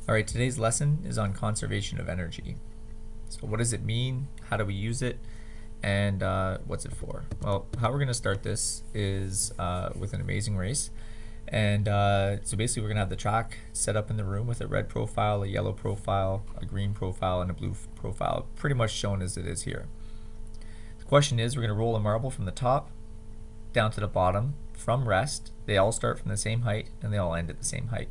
Alright, today's lesson is on conservation of energy. So what does it mean? How do we use it? And what's it for? Well, how we're going to start this is with an amazing race. And so basically we're going to have the track set up in the room with a red profile, a yellow profile, a green profile, and a blue profile, pretty much shown as it is here. The question is, we're going to roll a marble from the top down to the bottom from rest. They all start from the same height and they all end at the same height.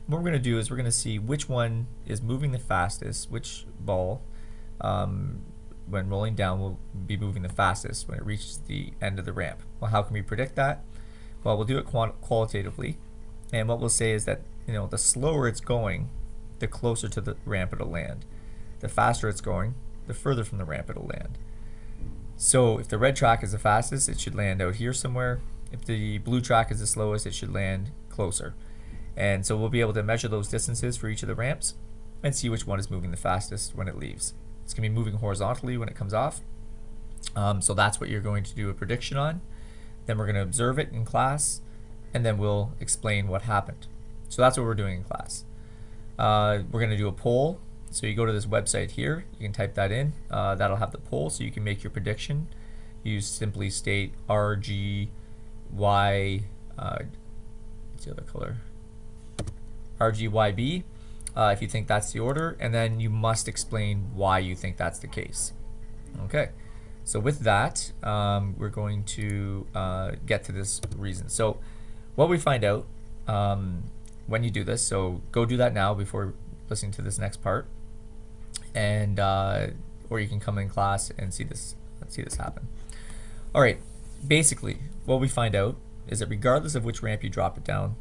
What we're going to do is we're going to see which one is moving the fastest, which ball when rolling down will be moving the fastest when it reaches the end of the ramp. Well, how can we predict that? Well, we'll do it qualitatively, and what we'll say is that the slower it's going, the closer to the ramp it'll land. The faster it's going, the further from the ramp it'll land. So if the red track is the fastest, it should land out here somewhere. If the blue track is the slowest, it should land closer. And so we'll be able to measure those distances for each of the ramps and see which one is moving the fastest when it leaves. It's going to be moving horizontally when it comes off. So that's what you're going to do a prediction on. Then we're going to observe it in class, and then we'll explain what happened. So that's what we're doing in class. We're going to do a poll. So you go to this website here, you can type that in. That'll have the poll, so you can make your prediction. You simply state RGY, what's the other color? RGYB, if you think that's the order, and then you must explain why you think that's the case. Okay, so with that, we're going to get to this reason. So what we find out when you do this, so go do that now before listening to this next part, and or you can come in class and see this happen. All right, basically what we find out is that regardless of which ramp you drop it down,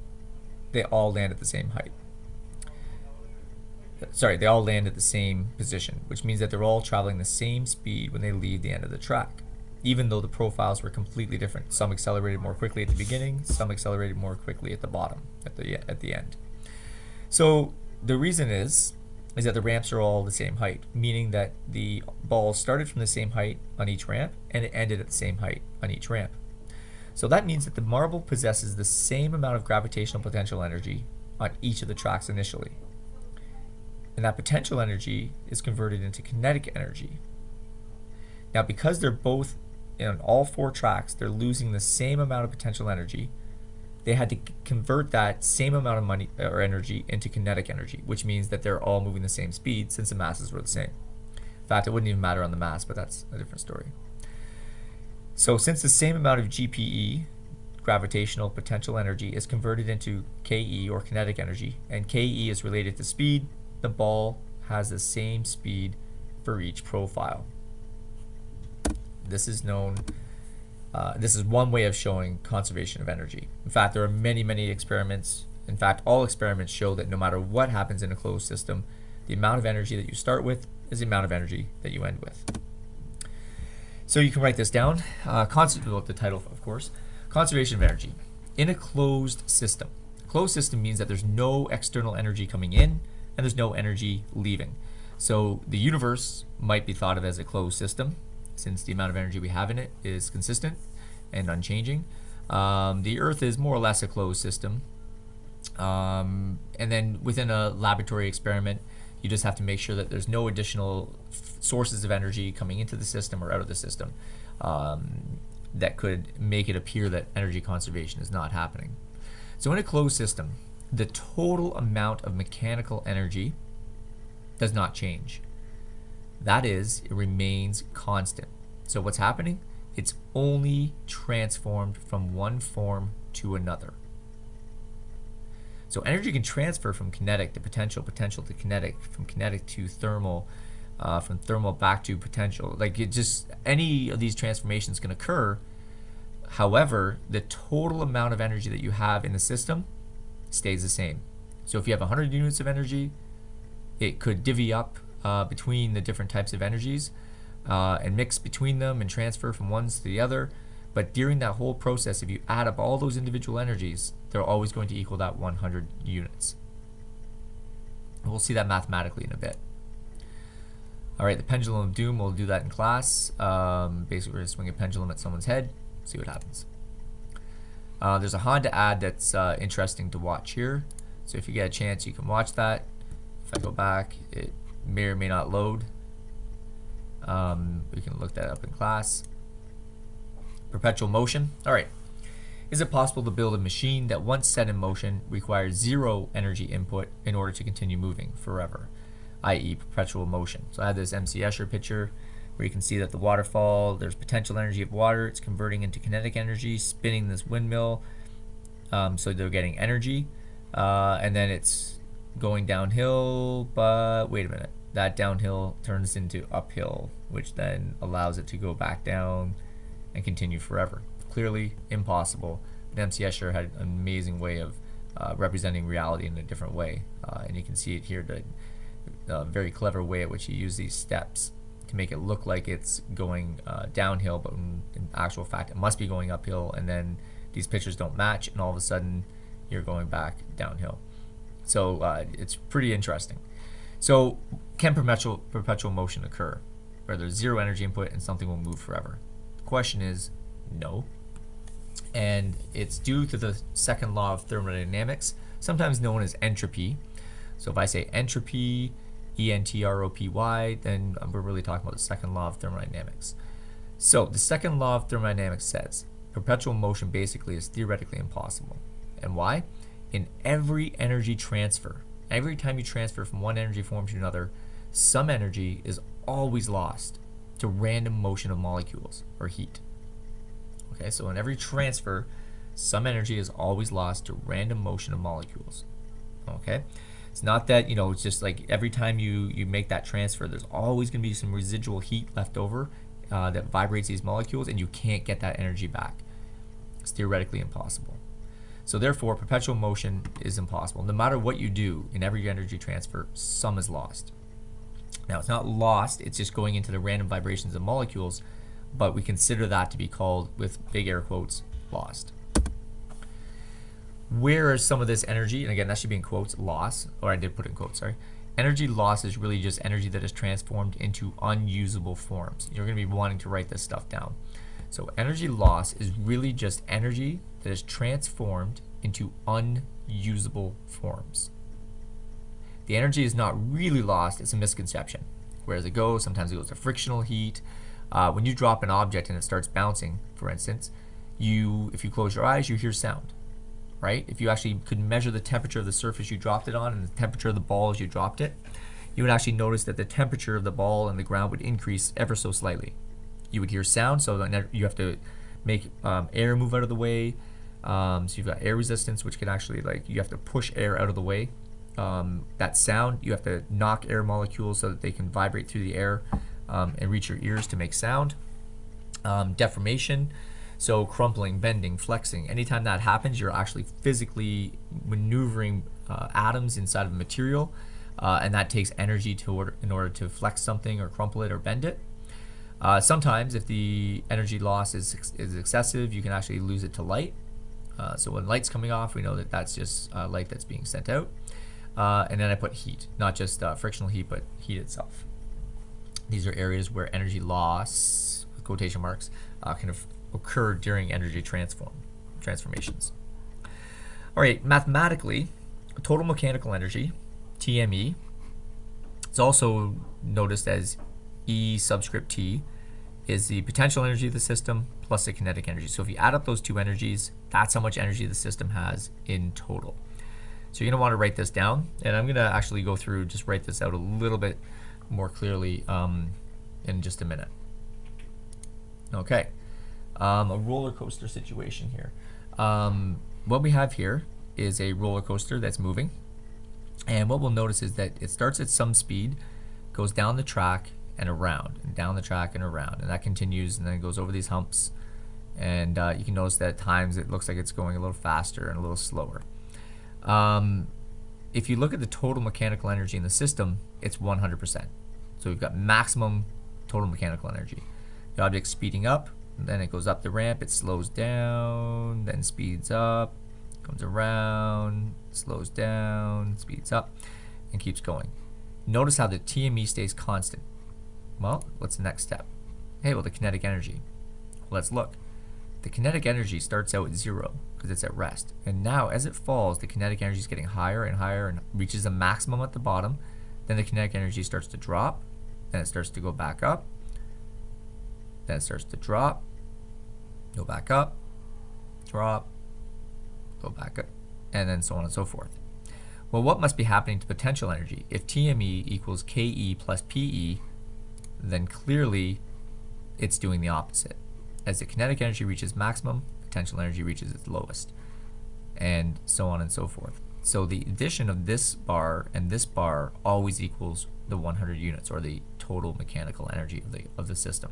they all land at the same height. Sorry, they all land at the same position, which means that they're all traveling the same speed when they leave the end of the track, even though the profiles were completely different. Some accelerated more quickly at the beginning, some accelerated more quickly at the bottom, at the end. So the reason is that the ramps are all the same height, meaning that the ball started from the same height on each ramp and it ended at the same height on each ramp. So that means that the marble possesses the same amount of gravitational potential energy on each of the tracks initially. And that potential energy is converted into kinetic energy. Now, because they're both in all four tracks, they're losing the same amount of potential energy, they had to convert that same amount of money or energy into kinetic energy, which means that they're all moving the same speed since the masses were the same. In fact, it wouldn't even matter on the mass, but that's a different story. So since the same amount of GPE, gravitational potential energy, is converted into KE, or kinetic energy, and KE is related to speed, the ball has the same speed for each profile. This is known, this is one way of showing conservation of energy. In fact, there are many, many experiments. In fact, all experiments show that no matter what happens in a closed system, the amount of energy that you start with is the amount of energy that you end with. So you can write this down. The title, of course, conservation of energy. In a closed system. A closed system means that there's no external energy coming in and there's no energy leaving. So the universe might be thought of as a closed system, since the amount of energy we have in it is consistent and unchanging. The Earth is more or less a closed system. And then within a laboratory experiment, you just have to make sure that there's no additional sources of energy coming into the system or out of the system that could make it appear that energy conservation is not happening. So in a closed system, the total amount of mechanical energy does not change. That is, it remains constant. So what's happening? It's only transformed from one form to another. So energy can transfer from kinetic to potential, potential to kinetic, from kinetic to thermal, from thermal back to potential. Like any of these transformations can occur. However, the total amount of energy that you have in the system stays the same. So if you have 100 units of energy, it could divvy up between the different types of energies and mix between them and transfer from one to the other. But during that whole process, if you add up all those individual energies, they're always going to equal that 100 units. And we'll see that mathematically in a bit. All right, the pendulum of doom, we'll do that in class. Basically, we're going to swing a pendulum at someone's head, see what happens. There's a Honda ad that's interesting to watch here. So if you get a chance, you can watch that. If I go back, it may or may not load. We can look that up in class. Perpetual motion. All right. Is it possible to build a machine that once set in motion requires zero energy input in order to continue moving forever, i.e. perpetual motion? So I have this MC Escher picture where you can see that the waterfall, there's potential energy of water, it's converting into kinetic energy, spinning this windmill, so they're getting energy, and then it's going downhill, but wait a minute, that downhill turns into uphill, which then allows it to go back down and continue forever. Clearly impossible, but MC Escher had an amazing way of representing reality in a different way, and you can see it here, the very clever way at which he used these steps to make it look like it's going downhill, but in actual fact it must be going uphill, and then these pictures don't match, and all of a sudden you're going back downhill. So it's pretty interesting. So can perpetual motion occur where there's zero energy input and something will move forever? The question is no. And it's due to the second law of thermodynamics, sometimes known as entropy. So if I say entropy, E-N-T-R-O-P-Y, then we're really talking about the second law of thermodynamics. So the second law of thermodynamics says perpetual motion basically is theoretically impossible. And why? In every energy transfer, every time you transfer from one energy form to another, some energy is always lost to random motion of molecules or heat. Okay, so in every transfer, some energy is always lost to random motion of molecules. Okay, it's not that, it's just like every time you make that transfer, there's always going to be some residual heat left over that vibrates these molecules, and you can't get that energy back. It's theoretically impossible. So therefore, perpetual motion is impossible. No matter what you do in every energy transfer, some is lost. Now, it's not lost, it's just going into the random vibrations of molecules, but we consider that to be called, with big air quotes, lost. Where is some of this energy, and again, that should be in quotes, loss, or I did put it in quotes, sorry. Energy loss is really just energy that is transformed into unusable forms. You're going to be wanting to write this stuff down. So energy loss is really just energy that is transformed into unusable forms. The energy is not really lost, it's a misconception. Where does it go? Sometimes it goes to frictional heat. When you drop an object and it starts bouncing, for instance, if you close your eyes, you hear sound, right? If you actually could measure the temperature of the surface you dropped it on and the temperature of the ball as you dropped it, you would actually notice that the temperature of the ball and the ground would increase ever so slightly. You would hear sound, so then you have to make air move out of the way. So you've got air resistance, which can actually, you have to push air out of the way. That sound, you have to knock air molecules so that they can vibrate through the air and reach your ears to make sound. Deformation, so crumpling, bending, flexing. Anytime that happens, you're actually physically maneuvering atoms inside of a material, and that takes energy in order to flex something or crumple it or bend it. Sometimes, if the energy loss is excessive, you can actually lose it to light. So when light's coming off, we know that that's just light that's being sent out. And then I put heat, not just frictional heat, but heat itself. These are areas where energy loss, with quotation marks, can occur during energy transformations. All right, mathematically, total mechanical energy, TME, it's also noticed as E subscript T, is the potential energy of the system plus the kinetic energy. So if you add up those two energies, that's how much energy the system has in total. So you're going to want to write this down, and I'm going to actually go through, just write this out a little bit more clearly in just a minute. Okay, a roller coaster situation here. What we have here is a roller coaster that's moving, and what we'll notice is that it starts at some speed, goes down the track and around, and down the track and around, and that continues, and then it goes over these humps, and you can notice that at times it looks like it's going a little faster and a little slower. If you look at the total mechanical energy in the system, it's 100%. So we've got maximum total mechanical energy. The object's speeding up, and then it goes up the ramp, it slows down, then speeds up, comes around, slows down, speeds up, and keeps going. Notice how the TME stays constant. Well, what's the next step? Hey, well, the kinetic energy. Let's look. The the kinetic energy starts out at 0 because it's at rest. And now as it falls, the kinetic energy is getting higher and higher and reaches a maximum at the bottom. Then the kinetic energy starts to drop, then it starts to go back up, then it starts to drop, go back up, drop, go back up, and then so on and so forth. Well, what must be happening to potential energy? If TME equals KE plus PE, then clearly it's doing the opposite. As the kinetic energy reaches maximum, potential energy reaches its lowest, and so on and so forth. So the addition of this bar and this bar always equals the 100 units, or the total mechanical energy of the system.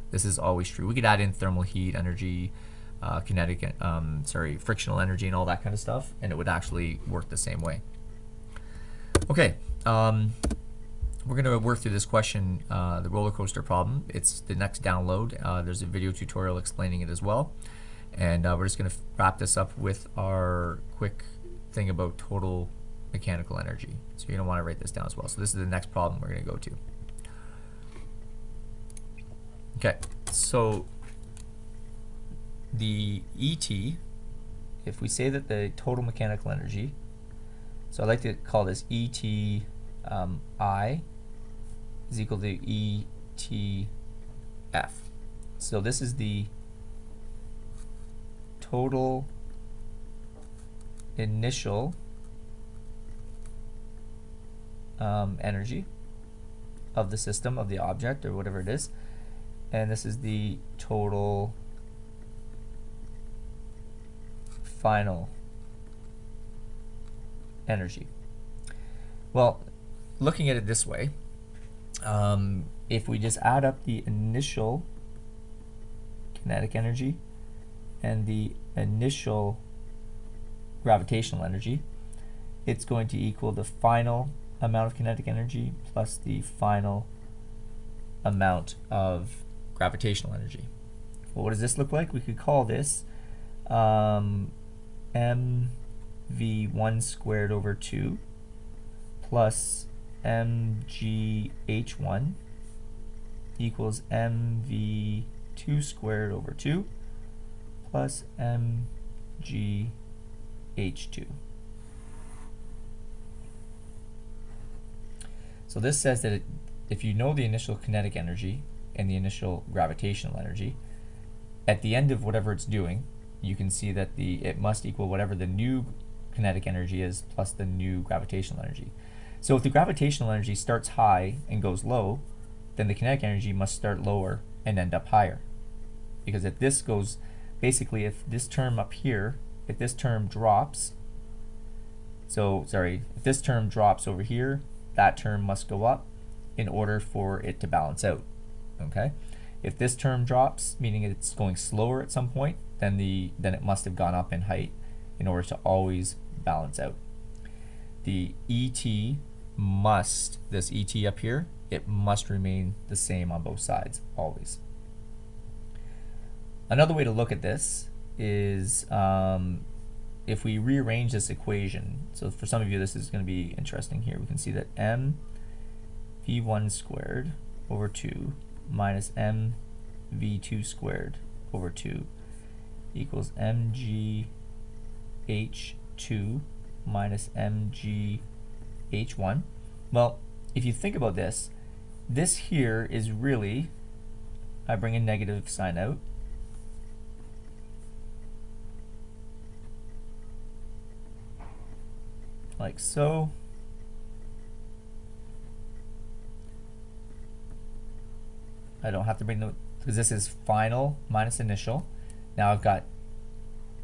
This is always true. We could add in thermal heat energy, frictional energy, and all that kind of stuff, and it would actually work the same way. Okay, we're going to work through this question, the roller coaster problem. It's the next download. There's a video tutorial explaining it as well, and we're just going to wrap this up with our quick thing about total mechanical energy. So you're going to want to write this down as well. So this is the next problem we're going to go to. Okay, so the ET, if we say that the total mechanical energy, so I like to call this ET I is equal to ETF. So this is the total initial energy of the system, of the object, or whatever it is, and this is the total final energy. Well, looking at it this way, if we just add up the initial kinetic energy and the initial gravitational energy, it's going to equal the final amount of kinetic energy plus the final amount of gravitational energy. Well, what does this look like? We could call this mv1 squared over 2 plus mgh1 equals mv2 squared over 2 plus mgh2. So this says that if you know the initial kinetic energy and the initial gravitational energy, at the end of whatever it's doing, you can see that it must equal whatever the new kinetic energy is plus the new gravitational energy. So if the gravitational energy starts high and goes low, then the kinetic energy must start lower and end up higher. Because if this goes, basically if this term up here, if this term drops, if this term drops over here, that term must go up in order for it to balance out. Okay? If this term drops, meaning it's going slower at some point, then it must have gone up in height in order to always balance out. The ET must, this ET up here, it must remain the same on both sides, always. Another way to look at this is if we rearrange this equation. So for some of you this is going to be interesting here. We can see that mv1 squared over 2 minus mv2 squared over 2 equals mgh2 minus mgh1. Well, if you think about this, this here is really, I bring a negative sign out, like so. I don't have to bring the, because this is final minus initial. Now I've got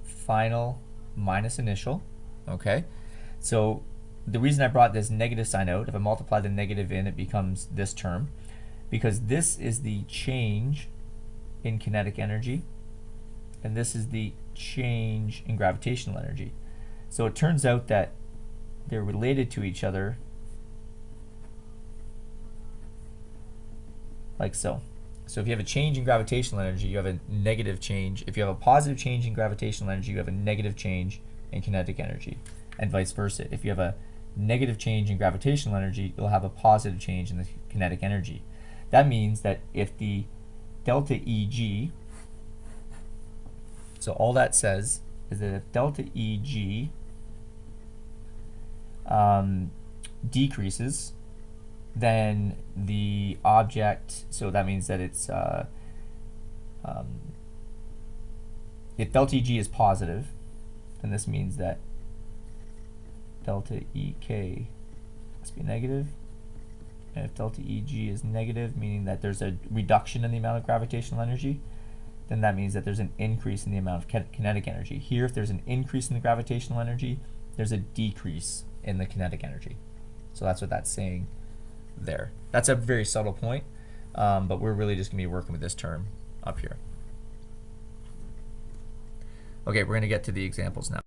final minus initial. Okay, so the reason I brought this negative sign out, if I multiply the negative in, it becomes this term, because this is the change in kinetic energy, and this is the change in gravitational energy. So it turns out that they're related to each other like so. So if you have a change in gravitational energy, you have a negative change. If you have a positive change in gravitational energy, you have a negative change in kinetic energy, and vice versa. If you have a negative change in gravitational energy, you'll have a positive change in the kinetic energy. That means that if the delta Eg So all that says is that if delta Eg decreases, then the object, so that means that it's, if delta Eg is positive, then this means that delta Ek must be negative. And if delta Eg is negative, meaning that there's a reduction in the amount of gravitational energy, then that means that there's an increase in the amount of kinetic energy. Here, if there's an increase in the gravitational energy, there's a decrease in the kinetic energy. So that's what that's saying there. That's a very subtle point, but we're really just going to be working with this term up here. Okay, we're going to get to the examples now.